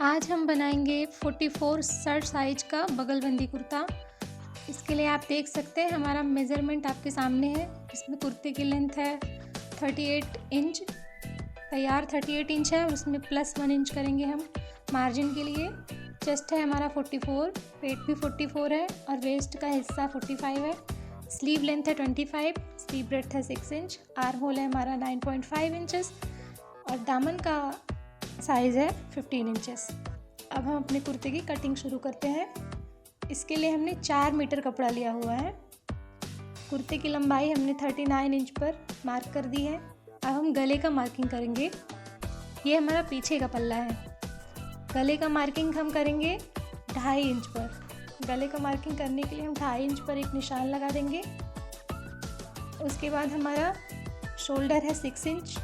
आज हम बनाएंगे 44 शर्ट साइज का बगलबंदी कुर्ता। इसके लिए आप देख सकते हैं हमारा मेज़रमेंट आपके सामने है। इसमें कुर्ते की लेंथ है 38 इंच, तैयार 38 इंच है और उसमें +1 इंच करेंगे हम मार्जिन के लिए। चेस्ट है हमारा 44, पेट भी 44 है और वेस्ट का हिस्सा 45 है। स्लीव लेंथ है 25, स्लीव ब्रेड्थ है 6 इंच, आर्म होल है हमारा 9.5 इंचेस और दामन का साइज़ है 15 इंचेस। अब हम अपने कुर्ते की कटिंग शुरू करते हैं। इसके लिए हमने 4 मीटर कपड़ा लिया हुआ है। कुर्ते की लंबाई हमने 39 इंच पर मार्क कर दी है। अब हम गले का मार्किंग करेंगे। ये हमारा पीछे का पल्ला है। गले का मार्किंग हम करेंगे 2.5 इंच पर। गले का मार्किंग करने के लिए हम 2.5 इंच पर एक निशान लगा देंगे। उसके बाद हमारा शोल्डर है 6 इंच।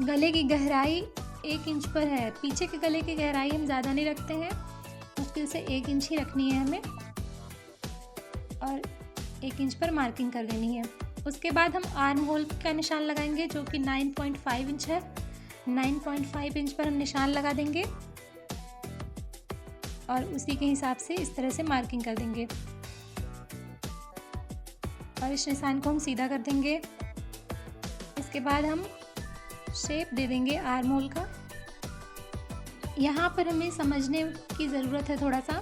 गले की गहराई 1 इंच पर है। पीछे के गले की गहराई हम ज़्यादा नहीं रखते हैं, मुश्किल से 1 इंच ही रखनी है हमें और 1 इंच पर मार्किंग कर देनी है। उसके बाद हम आर्म होल का निशान लगाएंगे जो कि 9.5 इंच है। 9.5 इंच पर हम निशान लगा देंगे और उसी के हिसाब से इस तरह से मार्किंग कर देंगे और इस निशान को हम सीधा कर देंगे। इसके बाद हम शेप दे देंगे आर्म होल का। यहाँ पर हमें समझने की ज़रूरत है थोड़ा सा।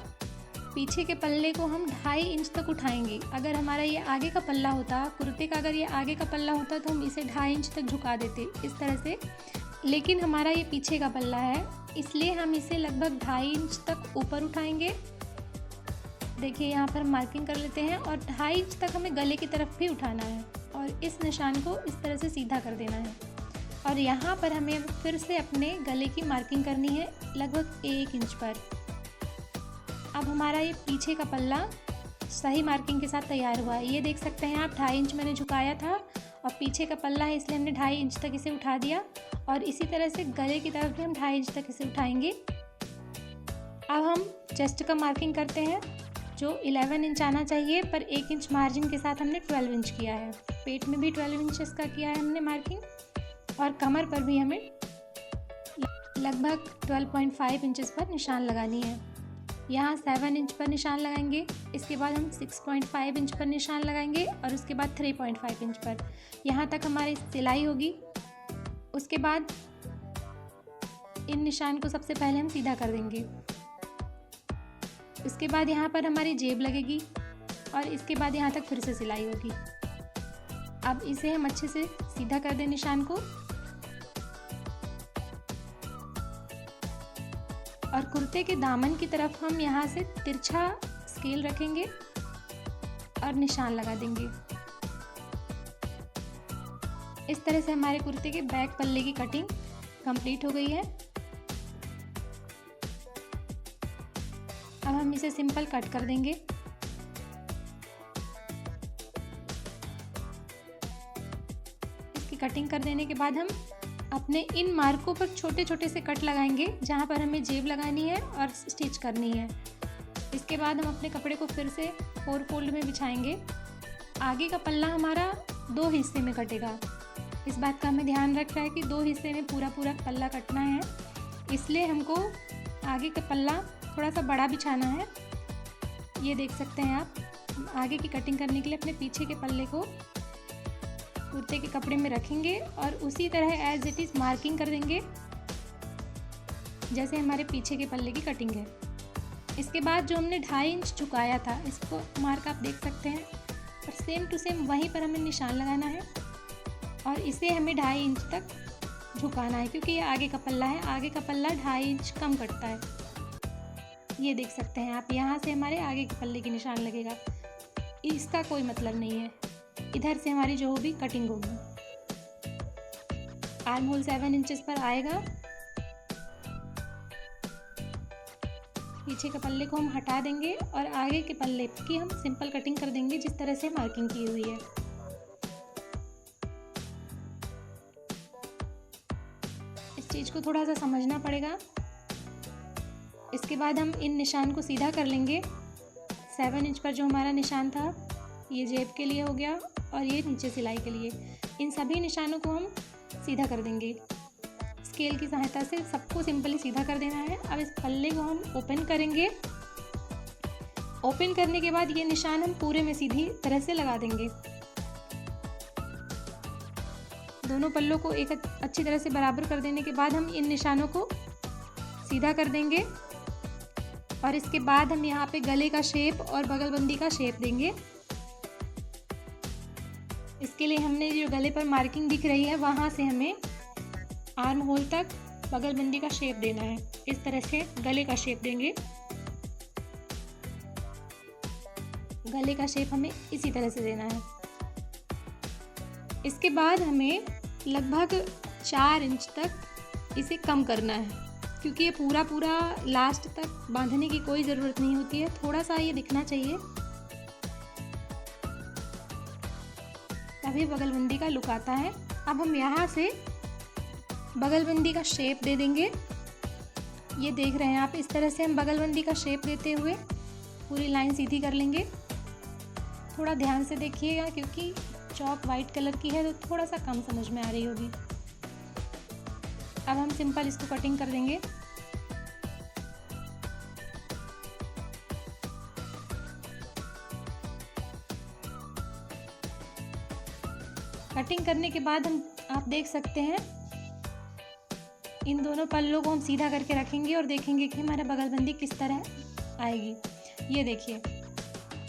पीछे के पल्ले को हम 2.5 इंच तक उठाएंगे। अगर हमारा ये आगे का पल्ला होता, कुर्ते का अगर ये आगे का पल्ला होता तो हम इसे 2.5 इंच तक झुका देते इस तरह से, लेकिन हमारा ये पीछे का पल्ला है इसलिए हम इसे लगभग 2.5 इंच तक ऊपर उठाएंगे। देखिए यहाँ पर मार्किंग कर लेते हैं और 2.5 इंच तक हमें गले की तरफ भी उठाना है और इस निशान को इस तरह से सीधा कर देना है। और यहाँ पर हमें फिर से अपने गले की मार्किंग करनी है लगभग 1 इंच पर। अब हमारा ये पीछे का पल्ला सही मार्किंग के साथ तैयार हुआ है। ये देख सकते हैं आप 2.5 इंच मैंने झुकाया था और पीछे का पल्ला है इसलिए हमने 2.5 इंच तक इसे उठा दिया और इसी तरह से गले की तरफ भी हम 2.5 इंच तक इसे उठाएंगे। अब हम चेस्ट का मार्किंग करते हैं जो 11 इंच आना चाहिए, पर 1 इंच मार्जिन के साथ हमने 12 इंच किया है। पेट में भी 12 इंचेस का किया है हमने मार्किंग और कमर पर भी हमें लगभग 12.5 इंचेस पर निशान लगानी है। यहाँ 7 इंच पर निशान लगाएंगे, इसके बाद हम 6.5 इंच पर निशान लगाएंगे और उसके बाद 3.5 इंच पर। यहाँ तक हमारी सिलाई होगी। उसके बाद इन निशान को सबसे पहले हम सीधा कर देंगे। उसके बाद यहाँ पर हमारी जेब लगेगी और इसके बाद यहाँ तक फिर से सिलाई होगी। अब इसे हम अच्छे से सीधा कर दें निशान को और कुर्ते के दामन की तरफ हम यहाँ से तिरछा स्केल रखेंगे और निशान लगा देंगे। इस तरह से हमारे कुर्ते के बैक पल्ले की कटिंग कंप्लीट हो गई है। अब हम इसे सिंपल कट कर देंगे। इसकी कटिंग कर देने के बाद हम अपने इन मार्कों पर छोटे छोटे से कट लगाएंगे जहाँ पर हमें जेब लगानी है और स्टिच करनी है। इसके बाद हम अपने कपड़े को फिर से 4 फोल्ड में बिछाएंगे। आगे का पल्ला हमारा 2 हिस्से में कटेगा। इस बात का हमें ध्यान रखना है कि 2 हिस्से में पूरा पल्ला कटना है, इसलिए हमको आगे का पल्ला थोड़ा सा बड़ा बिछाना है। ये देख सकते हैं आप। आगे की कटिंग करने के लिए अपने पीछे के पल्ले को कुर्ते के कपड़े में रखेंगे और उसी तरह एज इट इज़ मार्किंग कर देंगे जैसे हमारे पीछे के पल्ले की कटिंग है। इसके बाद जो हमने 2.5 इंच झुकाया था, इसको मार्क आप देख सकते हैं और सेम टू सेम वहीं पर हमें निशान लगाना है और इसे हमें 2.5 इंच तक झुकाना है क्योंकि ये आगे का पल्ला है। आगे का पल्ला 2.5 इंच कम कटता है। ये देख सकते हैं आप, यहाँ से हमारे आगे के पल्ले की निशान लगेगा। इसका कोई मतलब नहीं है, इधर से हमारी जो भी कटिंग होगी। आर्म होल 7 इंचेस पर आएगा। पीछे के पल्ले को हम हटा देंगे और आगे के पल्ले की हम सिंपल कटिंग कर देंगे जिस तरह से मार्किंग की हुई है। इस चीज़ को थोड़ा सा समझना पड़ेगा। इसके बाद हम इन निशान को सीधा कर लेंगे। 7 इंच पर जो हमारा निशान था ये जेब के लिए हो गया और ये नीचे सिलाई के लिए। इन सभी निशानों को हम सीधा कर देंगे। स्केल की सहायता से सबको सिंपली सीधा कर देना है। अब इस पल्ले को हम ओपन करेंगे। ओपन करने के बाद ये निशान हम पूरे में सीधी तरह से लगा देंगे। दोनों पल्लों को एक अच्छी तरह से बराबर कर देने के बाद हम इन निशानों को सीधा कर देंगे और इसके बाद हम यहाँ पे गले का शेप और बगलबंदी का शेप देंगे। इसके लिए हमने जो गले पर मार्किंग दिख रही है वहाँ से हमें आर्म होल तक बगलबंदी का शेप देना है। इस तरह से गले का शेप देंगे। गले का शेप हमें इसी तरह से देना है। इसके बाद हमें लगभग 4 इंच तक इसे कम करना है, क्योंकि ये पूरा लास्ट तक बांधने की कोई ज़रूरत नहीं होती है। थोड़ा सा ये दिखना चाहिए, तभी बगलबंदी का लुक आता है। अब हम यहाँ से बगलबंदी का शेप दे देंगे। ये देख रहे हैं आप, इस तरह से हम बगलबंदी का शेप देते हुए पूरी लाइन सीधी कर लेंगे। थोड़ा ध्यान से देखिएगा, क्योंकि चौक वाइट कलर की है तो थोड़ा सा कम समझ में आ रही होगी। अब हम सिंपल इसको कटिंग कर देंगे। कटिंग करने के बाद आप देख सकते हैं, इन दोनों पल्लों को हम सीधा करके रखेंगे और देखेंगे कि हमारा बगलबंदी किस तरह आएगी। ये देखिए,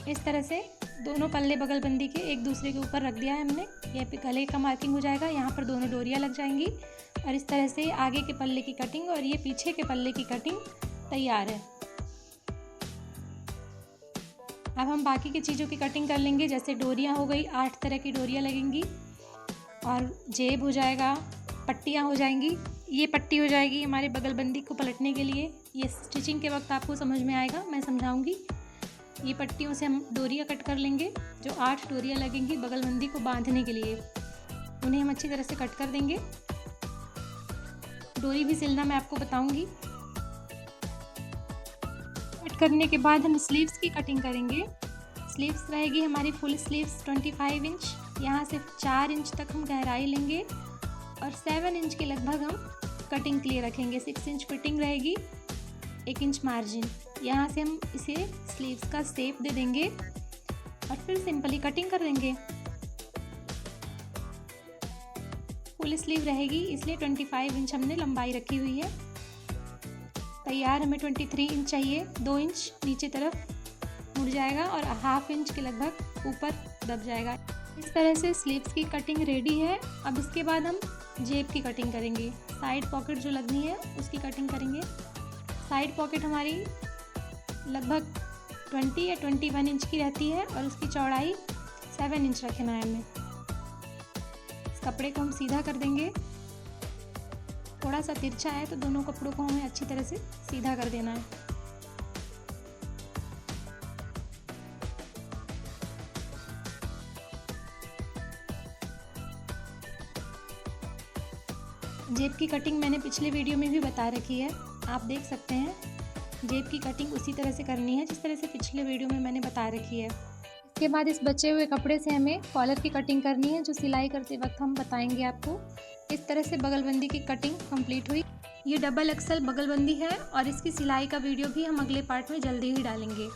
इस तरह से दोनों पल्ले बगलबंदी के एक दूसरे के ऊपर रख दिया है हमने। ये पे गले का मार्किंग हो जाएगा, यहाँ पर दोनों डोरियाँ लग जाएंगी और इस तरह से आगे के पल्ले की कटिंग और ये पीछे के पल्ले की कटिंग तैयार है। अब हम बाकी की चीज़ों की कटिंग कर लेंगे। जैसे डोरियाँ हो गई, 8 तरह की डोरियाँ लगेंगी और जेब हो जाएगा, पट्टियाँ हो जाएंगी। ये पट्टी हो जाएगी हमारे बगलबंदी को पलटने के लिए। ये स्टिचिंग के वक्त आपको समझ में आएगा, मैं समझाऊंगी। ये पट्टियों से हम डोरियाँ कट कर लेंगे। जो 8 डोरियाँ लगेंगी बगलबंदी को बांधने के लिए, उन्हें हम अच्छी तरह से कट कर देंगे। डोरी भी सिलना मैं आपको बताऊंगी। कट करने के बाद हम स्लीव्स की कटिंग करेंगे। स्लीव्स रहेगी हमारी फुल स्लीव्स 25 इंच। यहाँ से 4 इंच तक हम गहराई लेंगे और 7 इंच के लगभग हम कटिंग के लिए रखेंगे। 6 इंच फिटिंग रहेगी, 1 इंच मार्जिन। यहाँ से हम इसे स्लीव्स का शेप दे देंगे और फिर सिंपली कटिंग कर देंगे। फुल स्लीव रहेगी, इसलिए 25 इंच हमने लंबाई रखी हुई है। तैयार हमें 23 इंच चाहिए। 2 इंच नीचे तरफ मुड़ जाएगा और 1/2 इंच के लगभग ऊपर दब जाएगा। इस तरह से स्लीव्स की कटिंग रेडी है। अब इसके बाद हम जेब की कटिंग करेंगे। साइड पॉकेट जो लगनी है उसकी कटिंग करेंगे। साइड पॉकेट हमारी लगभग 20 या 21 इंच की रहती है और उसकी चौड़ाई 7 इंच रखना है हमें। इस कपड़े को हम सीधा कर देंगे। थोड़ा सा तिरछा है तो दोनों कपड़ों को हमें अच्छी तरह से सीधा कर देना है। जेब की कटिंग मैंने पिछले वीडियो में भी बता रखी है, आप देख सकते हैं। जेब की कटिंग उसी तरह से करनी है जिस तरह से पिछले वीडियो में मैंने बता रखी है। इसके बाद इस बचे हुए कपड़े से हमें कॉलर की कटिंग करनी है, जो सिलाई करते वक्त हम बताएंगे आपको। इस तरह से बगलबंदी की कटिंग कंप्लीट हुई। ये डबल एक्सल बगलबंदी है और इसकी सिलाई का वीडियो भी हम अगले पार्ट में जल्दी ही डालेंगे।